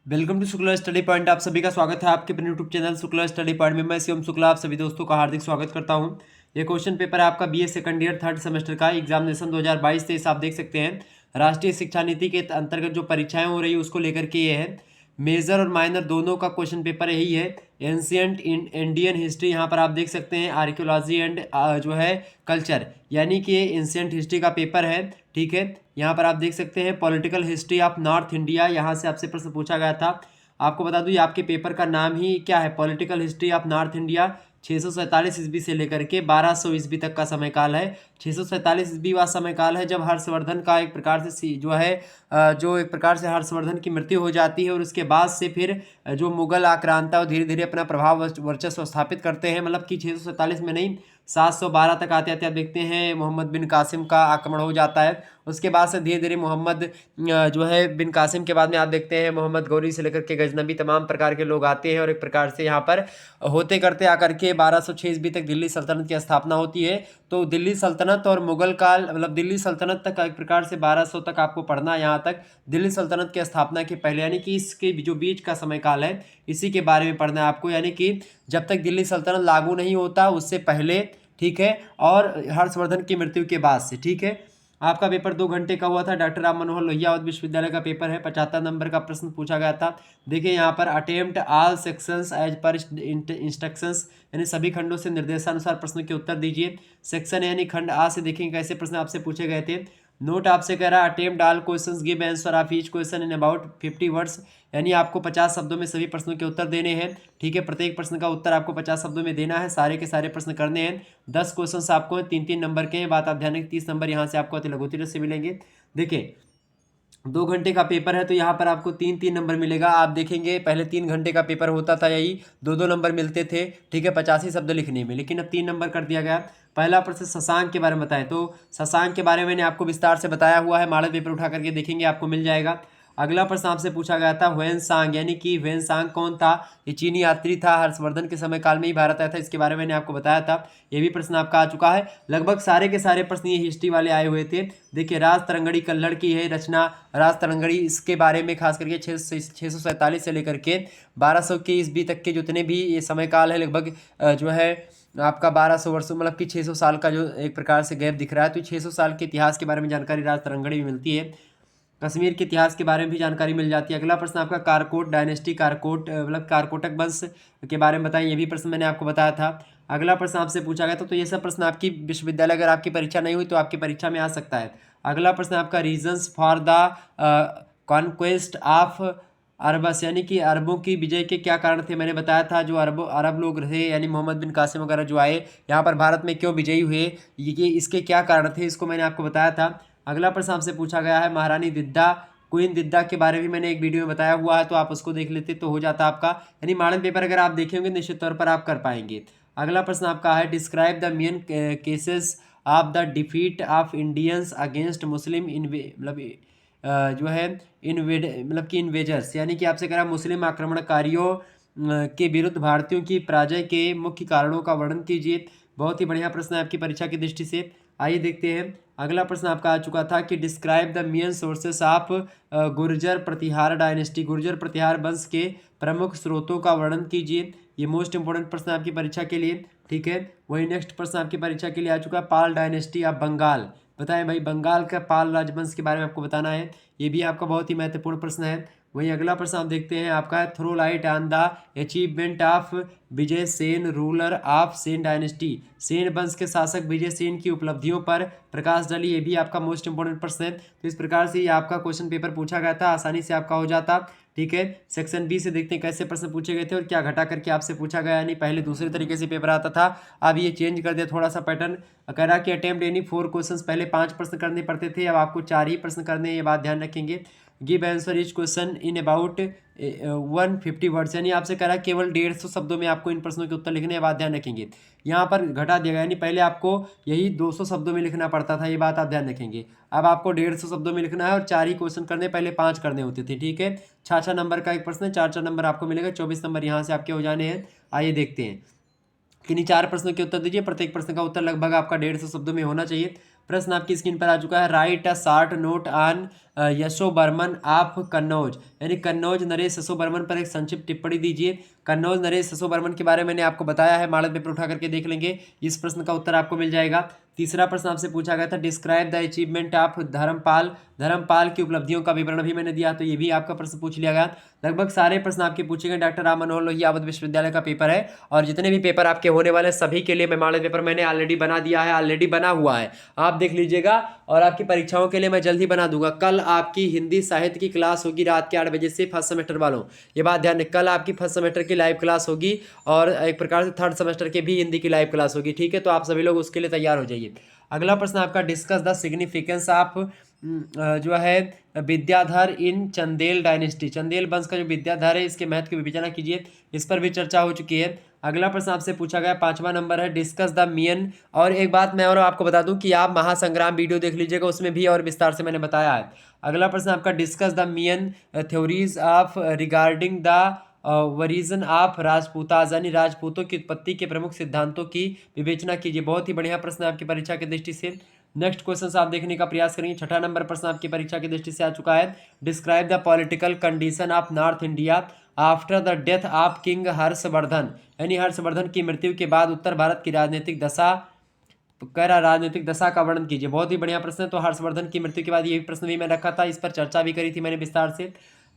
Welcome to Shukla study point. आप सभी का स्वागत है आपके अपने YouTube channel Shukla study point में। मैं शिवम शुक्ला आप सभी दोस्तों का हार्दिक स्वागत करता हूं। ये क्वेश्चन पेपर है आपका BA second year third semester का एग्जामिनेशन 2022-23 आप देख सकते हैं। राष्ट्रीय शिक्षा नीति के अंतर्गत जो परीक्षाएं हो रही है उसको लेकर के ये है। मेजर और माइनर दोनों का क्वेश्चन पेपर यही है। एंशियंट इंडियन हिस्ट्री यहाँ पर आप देख सकते हैं, आर्कियोलॉजी एंड जो है कल्चर, यानी कि एंशियंट हिस्ट्री का पेपर है। ठीक है, यहाँ पर आप देख सकते हैं political history of north India, यहाँ से आपसे प्रश्न पूछा गया था। आपको बता दूं ये आपके पेपर का नाम ही क्या है, political history of north India. 647 ईस्वी से लेकर के 1200 ईस्वी तक का समय काल है। 647 ईस्वी का समय काल है जब हर्षवर्धन का एक प्रकार से जो है जो एक प्रकार से हर्षवर्धन की मृत्यु हो जाती है, और उसके बाद से फिर जो मुगल आक्रांता वो धीरे धीरे अपना प्रभाव वर्चस्व स्थापित करते हैं। मतलब कि 647 में नहीं, 712 तक आते आते आप देखते हैं मोहम्मद बिन कासिम का आक्रमण हो जाता है। उसके बाद से धीरे धीरे मोहम्मद जो है बिन कासिम के बाद में आप देखते हैं मोहम्मद गौरी से लेकर के गजनबी तमाम प्रकार के लोग आते हैं, और एक प्रकार से यहाँ पर होते करते आकर के 1206 ईस्वी तक दिल्ली सल्तनत की स्थापना होती है। तो दिल्ली सल्तनत और मुगल काल, मतलब दिल्ली सल्तनत तक एक प्रकार से 1200 तक आपको पढ़ना है। यहाँ तक दिल्ली सल्तनत की स्थापना के पहले, यानी कि इसके जो बीच का समय काल है इसी के बारे में पढ़ना है आपको, यानी कि जब तक दिल्ली सल्तनत लागू नहीं होता उससे पहले। ठीक है, और हर्षवर्धन की मृत्यु के बाद से। ठीक है, आपका पेपर 2 घंटे का हुआ था। डॉक्टर राम मनोहर लोहिया विश्वविद्यालय का पेपर है। 75 नंबर का प्रश्न पूछा गया था। देखिए यहाँ पर attempt all sections as per instructions, यानी सभी खंडों से निर्देशानुसार प्रश्नों के उत्तर दीजिए। सेक्शन यानी खंड आ से देखेंगे कैसे प्रश्न आपसे पूछे गए थे। नोट आपसे कह रहा है attempt all questions, give answer of each question in about 50 words, यानी आपको 50 शब्दों में सभी प्रश्नों के उत्तर देने हैं। ठीक है, प्रत्येक प्रश्न का उत्तर आपको 50 शब्दों में देना है। सारे के सारे प्रश्न करने हैं। 10 क्वेश्चन आपको 3-3 नंबर के हैं। बात आप ध्यान रखें, 30 नंबर यहाँ से आपको अति लघु से मिलेंगे। देखिए 2 घंटे का पेपर है तो यहाँ पर आपको 3-3 नंबर मिलेगा। आप देखेंगे पहले 3 घंटे का पेपर होता था, यही 2-2 नंबर मिलते थे। ठीक है, 85 शब्द लिखने में, लेकिन अब 3 नंबर कर दिया गया। पहला प्रश्न शशांक के बारे में बताएं, तो शशांक के बारे में मैंने आपको विस्तार से बताया हुआ है। मॉडल पेपर उठा करके देखेंगे आपको मिल जाएगा। अगला प्रश्न आपसे पूछा गया था ह्वेनसांग, यानी कि ह्वेनसांग कौन था। ये चीनी यात्री था, हर्षवर्धन के समय काल में ही भारत आया था, इसके बारे में मैंने आपको बताया था। ये भी प्रश्न आपका आ चुका है। लगभग सारे के सारे प्रश्न ये हिस्ट्री वाले आए हुए थे। देखिए राज तरंगड़ी कल्हड़ की है रचना। राज तरंगड़ी, इसके बारे में खास करके 647 से लेकर के 1200 के ईस्वी तक के जितने भी ये समय काल है, लगभग जो है आपका 1200 वर्षों, मतलब कि 600 साल का जो एक प्रकार से गैप दिख रहा है। तो 600 साल के इतिहास के बारे में जानकारी राज तरंगड़ी में मिलती है। कश्मीर के इतिहास के बारे में भी जानकारी मिल जाती है। अगला प्रश्न आपका कारकोट डायनेस्टी, कारकोट मतलब कारकोटक वंश के बारे में बताएं, ये भी प्रश्न मैंने आपको बताया था। अगला प्रश्न आपसे पूछा गया था, तो ये सब प्रश्न आपकी विश्वविद्यालय, अगर आपकी परीक्षा नहीं हुई तो आपकी परीक्षा में आ सकता है। अगला प्रश्न आपका reasons for the conquest of Arabs, यानी कि अरबों की विजय के क्या कारण थे। मैंने बताया था जो अरब लोग रहे, यानी मोहम्मद बिन कासिम वगैरह जो आए यहाँ पर भारत में क्यों विजयी हुए, ये इसके क्या कारण थे, इसको मैंने आपको बताया था। अगला प्रश्न आपसे पूछा गया है महारानी दिद्दा, क्वीन दिद्दा के बारे में मैंने एक वीडियो में बताया हुआ है, तो आप उसको देख लेते तो हो जाता आपका। यानी मॉडल पेपर अगर आप देखेंगे निश्चित तौर पर आप कर पाएंगे। अगला प्रश्न आपका है describe the main cases of the defeat of Indians against मुस्लिम मतलब जो है इन्वेड मतलब कि इन्वेजर्स, यानी कि आपसे कह रहा मुस्लिम आक्रमणकारियों के विरुद्ध भारतीयों की पराजय के मुख्य कारणों का वर्णन कीजिए। बहुत ही बढ़िया प्रश्न है आपकी परीक्षा की दृष्टि से। आइए देखते हैं। अगला प्रश्न आपका आ चुका था कि describe the main sources of Gurjara Pratihara dynasty, Gurjara Pratihara वंश के प्रमुख स्रोतों का वर्णन कीजिए। ये मोस्ट इंपोर्टेंट प्रश्न आपकी परीक्षा के लिए। ठीक है, वही नेक्स्ट प्रश्न आपकी परीक्षा के लिए आ चुका है पाल डायनेस्टी ऑफ बंगाल, बताएं भाई बंगाल का पाल राजवंश के बारे में आपको बताना है। ये भी आपका बहुत ही महत्वपूर्ण प्रश्न है। वहीं अगला प्रश्न आप देखते हैं आपका है throw light on the achievement of Vijay Sen ruler of Sen dynasty, Sen वंश के शासक विजय सेन की उपलब्धियों पर प्रकाश डाली, ये भी आपका मोस्ट इंपोर्टेंट प्रश्न है। तो इस प्रकार से ये आपका क्वेश्चन पेपर पूछा गया था, आसानी से आपका हो जाता। ठीक है, सेक्शन बी से देखते हैं कैसे प्रश्न पूछे गए थे और क्या घटा करके आपसे पूछा गया। यानी पहले दूसरे तरीके से पेपर आता था, अब ये चेंज कर दिया थोड़ा सा पैटर्न। कह रहा कि अटेम्प्ट एनी 4 क्वेश्चंस, पहले 5 प्रश्न करने पड़ते थे, अब आपको 4 ही प्रश्न करने हैं, ये बात ध्यान रखेंगे। Give answer each question in about 150 words, यानी आपसे कह रहा है केवल 150 शब्दों में आपको इन प्रश्नों के उत्तर लिखने हैं, बात ध्यान रखेंगे। यहाँ पर घटा दिया गया, यानी पहले आपको यही 200 शब्दों में लिखना पड़ता था, ये बात आप ध्यान रखेंगे। अब आपको 150 शब्दों में लिखना है और 4 ही क्वेश्चन करने, पहले 5 करने होते थे। ठीक है, 6-6 नंबर का एक प्रश्न है, 4-4 नंबर आपको मिलेगा, 24 नंबर यहाँ से आपके हो जाने हैं। आइए देखते हैं। किन्हीं 4 प्रश्नों के उत्तर दीजिए, प्रत्येक प्रश्न का उत्तर लगभग आपका 150 शब्दों में होना चाहिए। प्रश्न आपकी स्क्रीन पर आ चुका है। Right a short note on Yashovarman of Kannauj, यानी कन्नौज नरेश यशोवर्मन पर एक संक्षिप्त टिप्पणी दीजिए। कन्नौज नरेश यशोवर्मन के बारे में मैंने आपको बताया है, मॉडल पेपर उठा करके देख लेंगे, इस प्रश्न का उत्तर आपको मिल जाएगा। तीसरा प्रश्न आपसे पूछा गया था, describe the achievement of Dharmapal, Dharmapal की उपलब्धियों का विवरण भी मैंने दिया, तो ये भी आपका प्रश्न पूछ लिया गया। लगभग सारे प्रश्न आपके पूछे गए। डॉक्टर राम मनोहर लोहिया अवध विश्वविद्यालय का पेपर है, और जितने भी पेपर आपके होने वाले सभी के लिए मैं मॉडल पेपर मैंने ऑलरेडी बना दिया है, ऑलरेडी बना हुआ है, आप देख लीजिएगा। और आपकी परीक्षाओं के लिए मैं जल्द ही बना दूंगा। कल आपकी हिंदी साहित्य की क्लास होगी रात के 8 बजे से, फर्स्ट सेमेस्टर वालों, ये बात ध्यान रखें। कल आपकी फर्स्ट सेमेस्टर की लाइव क्लास होगी, और एक प्रकार से थर्ड सेमेस्टर की भी हिंदी की लाइव क्लास होगी, ठीक है। तो आप सभी लोग उसके लिए तैयार हो जाइए। अगला प्रश्न आपका, डिस्कस द सिग्निफिकेंस ऑफ जो है विद्याधर इन चंदेल डायनेस्टी, चंदेल वंश का जो विद्याधर है इसके महत्व की विवेचना कीजिए, इस पर भी चर्चा हो चुकी है। अगला प्रश्न आपसे पूछा गया 5वां नंबर है, डिस्कस द मियन, और एक बात मैं और आपको बता दूं कि आप महासंग्राम वीडियो देख लीजिएगा, उसमें भी और विस्तार से मैंने बताया है। अगला प्रश्न आपका, discuss the main theories of regarding the origin of Rajputas, यानी राजपूतों की उत्पत्ति के प्रमुख सिद्धांतों की विवेचना कीजिए। बहुत ही बढ़िया प्रश्न है आपकी परीक्षा की दृष्टि से। नेक्स्ट क्वेश्चन आप देखने का प्रयास करेंगे। 6ठा नंबर प्रश्न आपकी परीक्षा की दृष्टि से आ चुका है, describe the political condition of north India after the death of king Harshvardhan, यानी हर्षवर्धन की मृत्यु के बाद उत्तर भारत की राजनीतिक दशा, कह रहा राजनीतिक दशा का वर्णन कीजिए। बहुत ही बढ़िया प्रश्न है। तो हर्षवर्धन की मृत्यु के बाद ये प्रश्न भी मैं रखा था, इस पर चर्चा भी करी थी मैंने विस्तार से।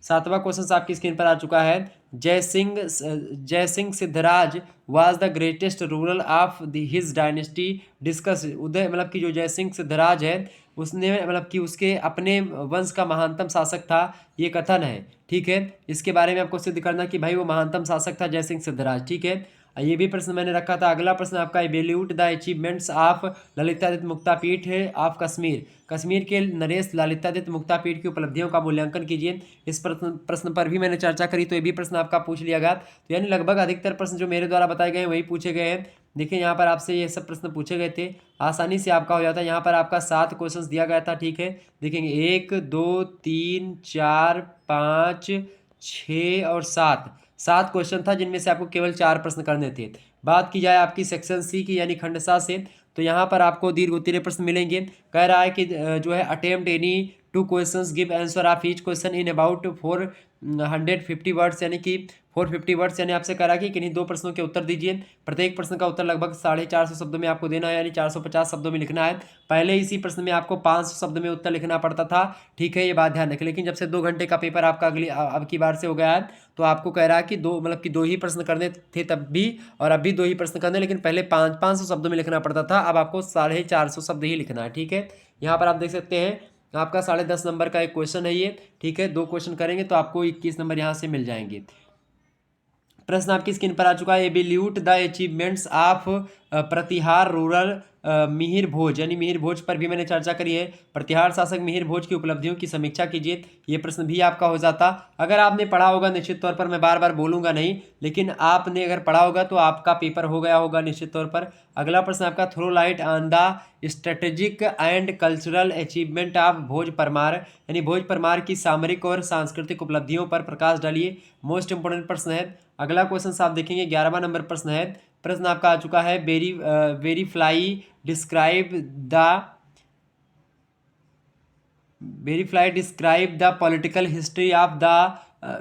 7वां क्वेश्चन आपकी स्क्रीन पर आ चुका है, Jaisingh Siddharaj was the greatest ruler of his dynasty, discuss, उदय मतलब कि जो जयसिंह सिद्धराज है उसने मतलब कि उसके अपने वंश का महानतम शासक था, ये कथन है, ठीक है। इसके बारे में आपको सिद्ध करना कि भाई वो महानतम शासक था जयसिंह सिद्धराज, ठीक है। ये भी प्रश्न मैंने रखा था। अगला प्रश्न आपका, evaluate the achievements of Lalitaditya Muktapida of Kashmir, Kashmir के नरेश ललितादित्य मुक्तापीठ की उपलब्धियों का मूल्यांकन कीजिए। इस प्रश्न पर भी मैंने चर्चा करी, तो ये भी प्रश्न आपका पूछ लिया गया। तो यानी लगभग अधिकतर प्रश्न जो मेरे द्वारा बताए गए हैं वही पूछे गए हैं। देखिए यहाँ पर आपसे ये सब प्रश्न पूछे गए थे, आसानी से आपका हो जाता है। यहाँ पर आपका 7 क्वेश्चन दिया गया था, ठीक है। देखेंगे 1 2 3 4 5 6 और 7 क्वेश्चन था, जिनमें से आपको केवल 4 प्रश्न करने थे। बात की जाए आपकी सेक्शन सी की, यानी खंड सा से, तो यहाँ पर आपको दीर्घ उत्तरीय प्रश्न मिलेंगे। कह रहा है कि जो है attempt any 2 questions, give answer of each question in about 450 words, यानी कि 450 वर्ड्स, यानी आपसे कह रहा है कि किन्हीं 2 प्रश्नों के उत्तर दीजिए। प्रत्येक प्रश्न का उत्तर लगभग 450 शब्दों में आपको देना है, यानी 450 शब्दों में लिखना है। पहले इसी प्रश्न में आपको 500 शब्द में उत्तर लिखना पड़ता था, ठीक है, ये बात ध्यान रखें। लेकिन जब से 2 घंटे का पेपर आपका अब की बार से हो गया है, तो आपको कह रहा है कि 2 ही प्रश्न करने थे तब भी, और अब भी 2 ही प्रश्न करने, लेकिन पहले 500 शब्दों में लिखना पड़ता था, अब आपको 450 शब्द ही लिखना है, ठीक है। यहाँ पर आप देख सकते हैं आपका 10.5 नंबर का एक क्वेश्चन है ये, ठीक है। 2 क्वेश्चन करेंगे तो आपको 21 नंबर यहाँ से मिल जाएंगे। प्रश्न आपकी स्क्रीन पर आ चुका है, evaluate the achievements of Pratihara ruler Mihir Bhoj, यानी मिहिर भोज पर भी मैंने चर्चा करी है। प्रतिहार शासक मिहिर भोज की उपलब्धियों की समीक्षा कीजिए, ये प्रश्न भी आपका हो जाता। अगर आपने पढ़ा होगा, निश्चित तौर पर मैं बार बार बोलूंगा नहीं, लेकिन आपने अगर पढ़ा होगा तो आपका पेपर हो गया होगा निश्चित तौर पर। अगला प्रश्न आपका, throw light on the strategic and cultural achievement of Bhoj Parmar, यानी भोज परमार की सामरिक और सांस्कृतिक उपलब्धियों पर प्रकाश डालिए। मोस्ट इंपोर्टेंट प्रश्न है। अगला क्वेश्चन आप देखेंगे 11वां नंबर प्रश्न है। प्रश्न आपका आ चुका है, briefly describe the political history of the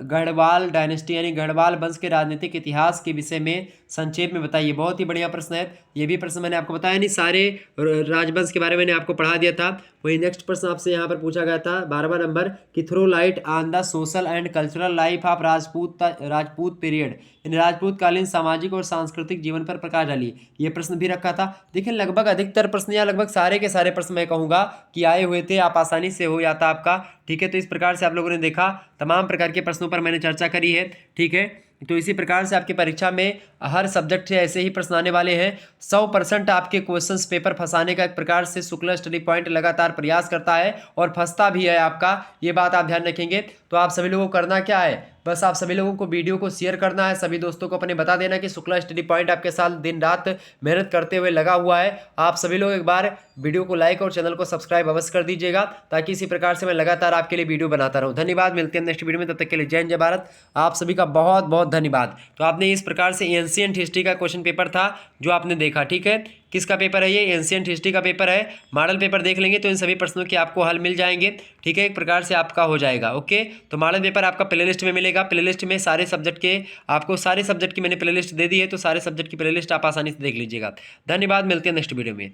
Garhwal dynasty, यानी गढ़वाल वंश के राजनीतिक इतिहास के विषय में संक्षेप में बताइए। बहुत ही बढ़िया प्रश्न है, ये भी प्रश्न मैंने आपको बताया, नहीं सारे राजवंश के बारे में मैंने आपको पढ़ा दिया था। वही नेक्स्ट प्रश्न आपसे यहाँ पर पूछा गया था 12वां नंबर, कि throw light on the social and cultural life of Rajput period, यानी राजपूत कालीन सामाजिक और सांस्कृतिक जीवन पर प्रकाश डालिए, ये प्रश्न भी रखा था। देखिए लगभग अधिकतर प्रश्न या लगभग सारे के सारे प्रश्न मैं कहूँगा कि आए हुए थे, आप आसानी से हो जाता आपका, ठीक है। तो इस प्रकार से आप लोगों ने देखा, तमाम प्रकार के प्रश्नों पर मैंने चर्चा करी है, ठीक है। तो इसी प्रकार से आपकी परीक्षा में हर सब्जेक्ट से ऐसे ही प्रश्न आने वाले हैं। 100% आपके क्वेश्चंस पेपर फंसाने का एक प्रकार से शुक्ला स्टडी पॉइंट लगातार प्रयास करता है, और फंसता भी है आपका, ये बात आप ध्यान रखेंगे। तो आप सभी लोगों को करना क्या है, बस आप सभी लोगों को वीडियो को शेयर करना है, सभी दोस्तों को अपने बता देना कि शुक्ला स्टडी पॉइंट आपके साथ दिन रात मेहनत करते हुए लगा हुआ है। आप सभी लोग एक बार वीडियो को लाइक और चैनल को सब्सक्राइब अवश्य कर दीजिएगा, ताकि इसी प्रकार से मैं लगातार आपके लिए वीडियो बनाता रहूं। धन्यवाद, मिलते हैं नेक्स्ट वीडियो में, तब तक के लिए जय हिंद जय भारत। आप सभी का बहुत बहुत बहुत धन्यवाद। तो आपने इस प्रकार से एंशिएंट हिस्ट्री का क्वेश्चन पेपर था जो आपने देखा, ठीक है। किसका पेपर है ये? एंशिएंट हिस्ट्री का पेपर है। मॉडल पेपर देख लेंगे तो इन सभी प्रश्नों के आपको हल मिल जाएंगे, ठीक है। एक प्रकार से आपका हो जाएगा, ओके। तो मॉडल पेपर आपका प्लेलिस्ट में मिलेगा। प्लेलिस्ट में सारे सब्जेक्ट के, आपको सारे सब्जेक्ट की मैंने प्लेलिस्ट दे दी है, तो सारे सब्जेक्ट की प्लेलिस्ट आप आसानी से देख लीजिएगा। धन्यवाद, मिलते हैं नेक्स्ट वीडियो में।